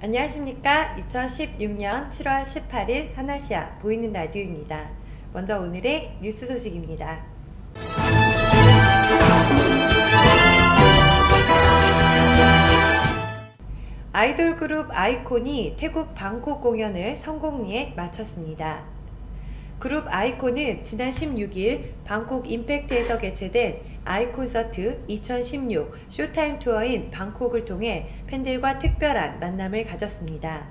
안녕하십니까. 2016년 7월 18일 하나시아 보이는 라디오입니다. 먼저 오늘의 뉴스 소식입니다. 아이돌 그룹 아이콘이 태국 방콕 공연을 성공리에 마쳤습니다. 그룹 아이콘은 지난 16일 방콕 임팩트에서 개최된 아이콘서트 2016 쇼타임 투어인 방콕을 통해 팬들과 특별한 만남을 가졌습니다.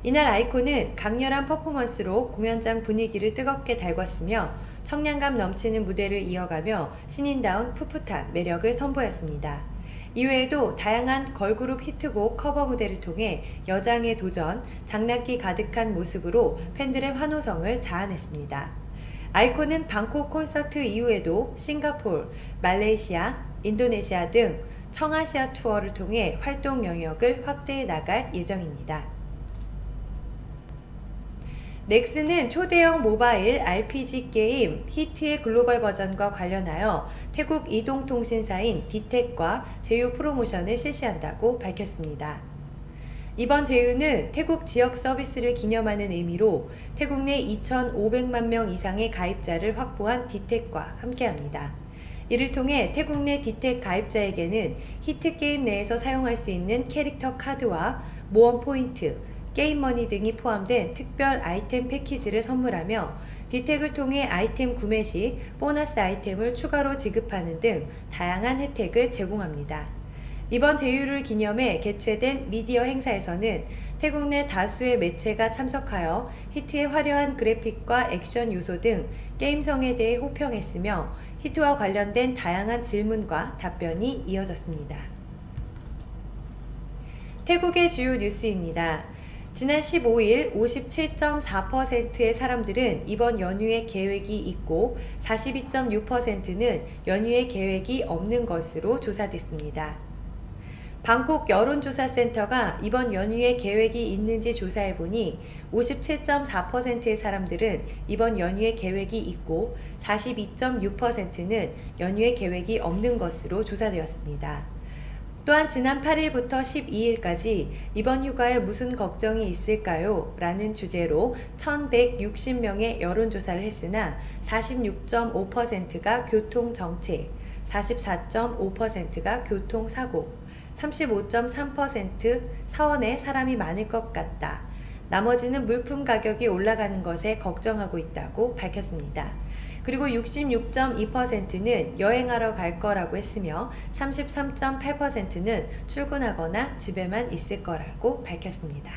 이날 아이콘은 강렬한 퍼포먼스로 공연장 분위기를 뜨겁게 달궜으며 청량감 넘치는 무대를 이어가며 신인다운 풋풋한 매력을 선보였습니다. 이외에도 다양한 걸그룹 히트곡 커버 무대를 통해 여장의 도전, 장난기 가득한 모습으로 팬들의 환호성을 자아냈습니다. 아이콘은 방콕 콘서트 이후에도 싱가포르, 말레이시아, 인도네시아 등 청아시아 투어를 통해 활동 영역을 확대해 나갈 예정입니다. 넥슨은 초대형 모바일 RPG 게임 히트의 글로벌 버전과 관련하여 태국 이동통신사인 디텍과 제휴 프로모션을 실시한다고 밝혔습니다. 이번 제휴는 태국 지역 서비스를 기념하는 의미로 태국 내 2,500만 명 이상의 가입자를 확보한 디텍과 함께합니다. 이를 통해 태국 내 디텍 가입자에게는 히트 게임 내에서 사용할 수 있는 캐릭터 카드와 모험 포인트, 게임머니 등이 포함된 특별 아이템 패키지를 선물하며 디텍을 통해 아이템 구매 시 보너스 아이템을 추가로 지급하는 등 다양한 혜택을 제공합니다. 이번 제휴를 기념해 개최된 미디어 행사에서는 태국 내 다수의 매체가 참석하여 히트의 화려한 그래픽과 액션 요소 등 게임성에 대해 호평했으며 히트와 관련된 다양한 질문과 답변이 이어졌습니다. 태국의 주요 뉴스입니다. 지난 15일 57.4%의 사람들은 이번 연휴에 계획이 있고 42.6%는 연휴에 계획이 없는 것으로 조사됐습니다. 방콕 여론조사센터가 이번 연휴에 계획이 있는지 조사해보니 57.4%의 사람들은 이번 연휴에 계획이 있고 42.6%는 연휴에 계획이 없는 것으로 조사되었습니다. 또한 지난 8일부터 12일까지 이번 휴가에 무슨 걱정이 있을까요? 라는 주제로 1160명의 여론조사를 했으나 46.5%가 교통정체, 44.5%가 교통사고, 35.3% 사원에 사람이 많을 것 같다. 나머지는 물품 가격이 올라가는 것에 걱정하고 있다고 밝혔습니다. 그리고 66.2%는 여행하러 갈 거라고 했으며 33.8%는 출근하거나 집에만 있을 거라고 밝혔습니다.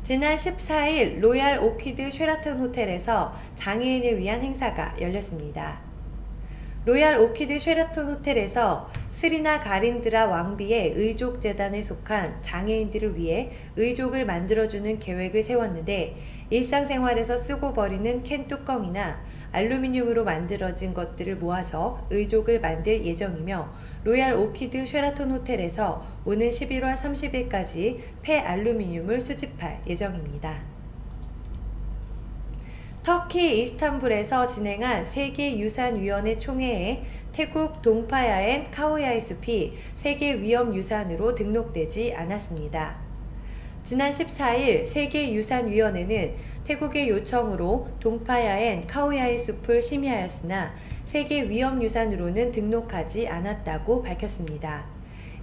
지난 14일 로얄 오키드 쉐라톤 호텔에서 장애인을 위한 행사가 열렸습니다. 로얄 오키드 쉐라톤 호텔에서 스리나 가린드라 왕비의 의족재단에 속한 장애인들을 위해 의족을 만들어주는 계획을 세웠는데 일상생활에서 쓰고 버리는 캔 뚜껑이나 알루미늄으로 만들어진 것들을 모아서 의족을 만들 예정이며 로얄 오키드 쉐라톤 호텔에서 오는 11월 30일까지 폐알루미늄을 수집할 예정입니다. 터키 이스탄불에서 진행한 세계유산위원회 총회에 태국 동파야엔 카오야이 숲이 세계위험유산으로 등록되지 않았습니다. 지난 14일 세계유산위원회는 태국의 요청으로 동파야엔 카오야이 숲을 심의하였으나 세계위험유산으로는 등록하지 않았다고 밝혔습니다.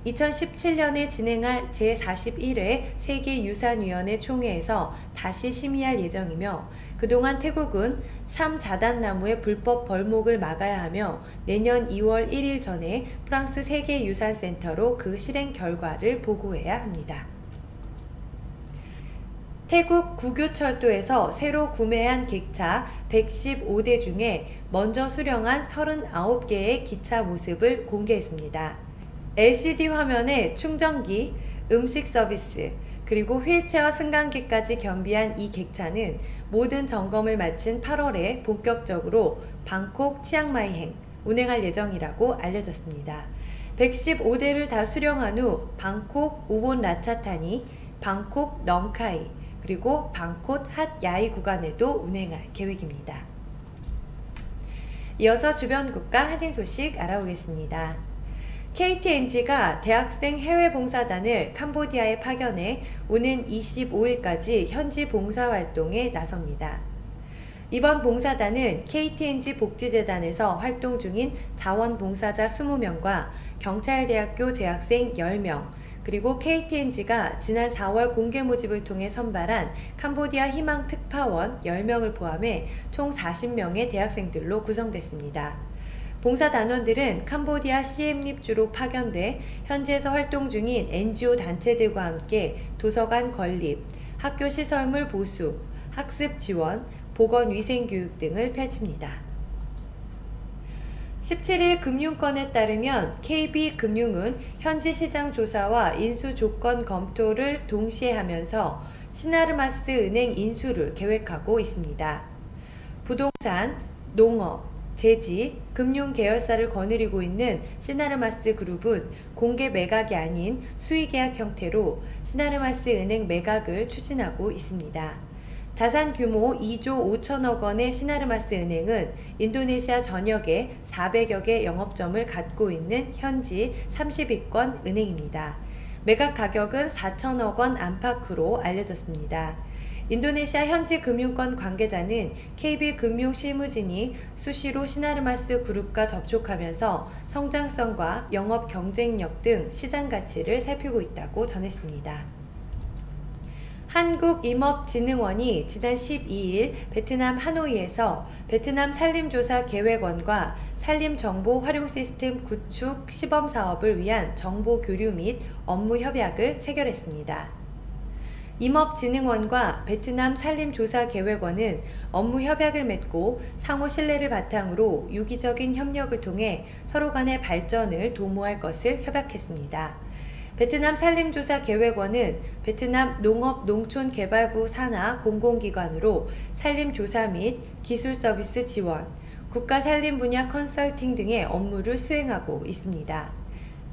2017년에 진행할 제41회 세계유산위원회 총회에서 다시 심의할 예정이며 그동안 태국은 샴 자단나무의 불법 벌목을 막아야 하며 내년 2월 1일 전에 프랑스 세계유산센터로 그 실행 결과를 보고해야 합니다. 태국 구교철도에서 새로 구매한 객차 115대 중에 먼저 수령한 39개의 기차 모습을 공개했습니다. LCD 화면에 충전기, 음식 서비스, 그리고 휠체어 승강기까지 겸비한 이 객차는 모든 점검을 마친 8월에 본격적으로 방콕 치앙마이행 운행할 예정이라고 알려졌습니다. 115대를 다 수령한 후 방콕 우본 라차타니, 방콕 넝카이, 그리고 방콕 핫야이 구간에도 운행할 계획입니다. 이어서 주변 국가 할인 소식 알아보겠습니다. KTNG가 대학생 해외 봉사단을 캄보디아에 파견해 오는 25일까지 현지 봉사활동에 나섭니다. 이번 봉사단은 KTNG 복지재단에서 활동 중인 자원봉사자 20명과 경찰대학교 재학생 10명, 그리고 KTNG가 지난 4월 공개 모집을 통해 선발한 캄보디아 희망 특파원 10명을 포함해 총 40명의 대학생들로 구성됐습니다. 봉사단원들은 캄보디아 시엠립 주로 파견돼 현지에서 활동 중인 NGO 단체들과 함께 도서관 건립, 학교 시설물 보수, 학습 지원, 보건위생교육 등을 펼칩니다. 17일 금융권에 따르면 KB금융은 현지 시장 조사와 인수 조건 검토를 동시에 하면서 시나르마스 은행 인수를 계획하고 있습니다. 부동산, 농업, 제지, 금융 계열사를 거느리고 있는 시나르마스 그룹은 공개 매각이 아닌 수의계약 형태로 시나르마스 은행 매각을 추진하고 있습니다. 자산 규모 2조 5천억 원의 시나르마스 은행은 인도네시아 전역에 400여 개 영업점을 갖고 있는 현지 30위권 은행입니다. 매각 가격은 4천억 원 안팎으로 알려졌습니다. 인도네시아 현지 금융권 관계자는 KB금융 실무진이 수시로 시나르마스 그룹과 접촉하면서 성장성과 영업 경쟁력 등 시장 가치를 살피고 있다고 전했습니다. 한국임업진흥원이 지난 12일 베트남 하노이에서 베트남 산림조사계획원과 산림정보 활용 시스템 구축 시범사업을 위한 정보 교류 및 업무 협약을 체결했습니다. 임업진흥원과 베트남 산림조사계획원은 업무 협약을 맺고 상호 신뢰를 바탕으로 유기적인 협력을 통해 서로 간의 발전을 도모할 것을 협약했습니다. 베트남 산림조사계획원은 베트남 농업농촌개발부 산하 공공기관으로 산림조사 및 기술서비스 지원, 국가산림 분야 컨설팅 등의 업무를 수행하고 있습니다.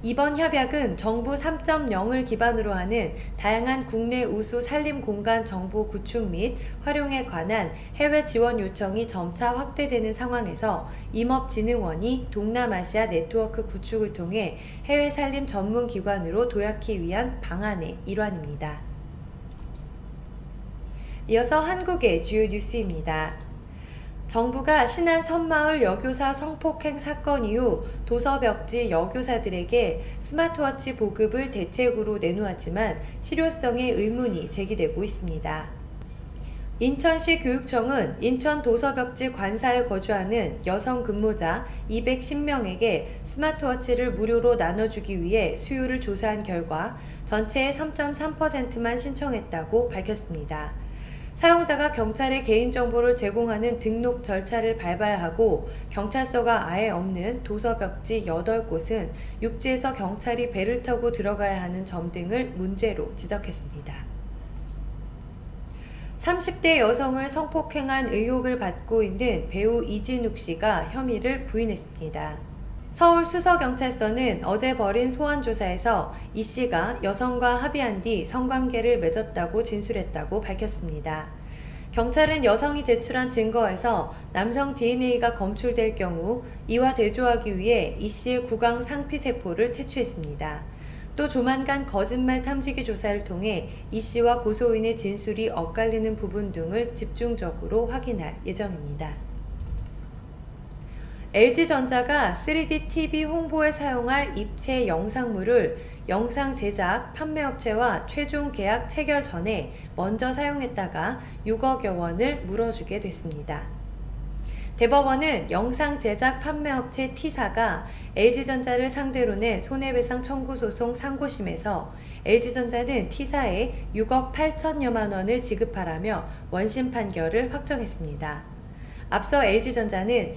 이번 협약은 정부 3.0을 기반으로 하는 다양한 국내 우수 산림 공간 정보 구축 및 활용에 관한 해외 지원 요청이 점차 확대되는 상황에서 임업진흥원이 동남아시아 네트워크 구축을 통해 해외 산림 전문 기관으로 도약하기 위한 방안의 일환입니다. 이어서 한국의 주요 뉴스입니다. 정부가 신안 섬마을 여교사 성폭행 사건 이후 도서벽지 여교사들에게 스마트워치 보급을 대책으로 내놓았지만 실효성에 의문이 제기되고 있습니다. 인천시 교육청은 인천 도서벽지 관사에 거주하는 여성 근무자 210명에게 스마트워치를 무료로 나눠주기 위해 수요를 조사한 결과 전체의 3.3%만 신청했다고 밝혔습니다. 사용자가 경찰에 개인정보를 제공하는 등록 절차를 밟아야 하고 경찰서가 아예 없는 도서벽지 8곳은 육지에서 경찰이 배를 타고 들어가야 하는 점 등을 문제로 지적했습니다. 30대 여성을 성폭행한 의혹을 받고 있는 배우 이진욱 씨가 혐의를 부인했습니다. 서울수서경찰서는 어제 벌인 소환조사에서 이 씨가 여성과 합의한 뒤 성관계를 맺었다고 진술했다고 밝혔습니다. 경찰은 여성이 제출한 증거에서 남성 DNA가 검출될 경우 이와 대조하기 위해 이 씨의 구강 상피세포를 채취했습니다. 또 조만간 거짓말 탐지기 조사를 통해 이 씨와 고소인의 진술이 엇갈리는 부분 등을 집중적으로 확인할 예정입니다. LG전자가 3D TV 홍보에 사용할 입체 영상물을 영상 제작 판매업체와 최종 계약 체결 전에 먼저 사용했다가 6억여 원을 물어주게 됐습니다. 대법원은 영상 제작 판매업체 T사가 LG전자를 상대로 낸 손해배상 청구 소송 상고심에서 LG전자는 T사에 6억 8천여만 원을 지급하라며 원심 판결을 확정했습니다. 앞서 LG전자는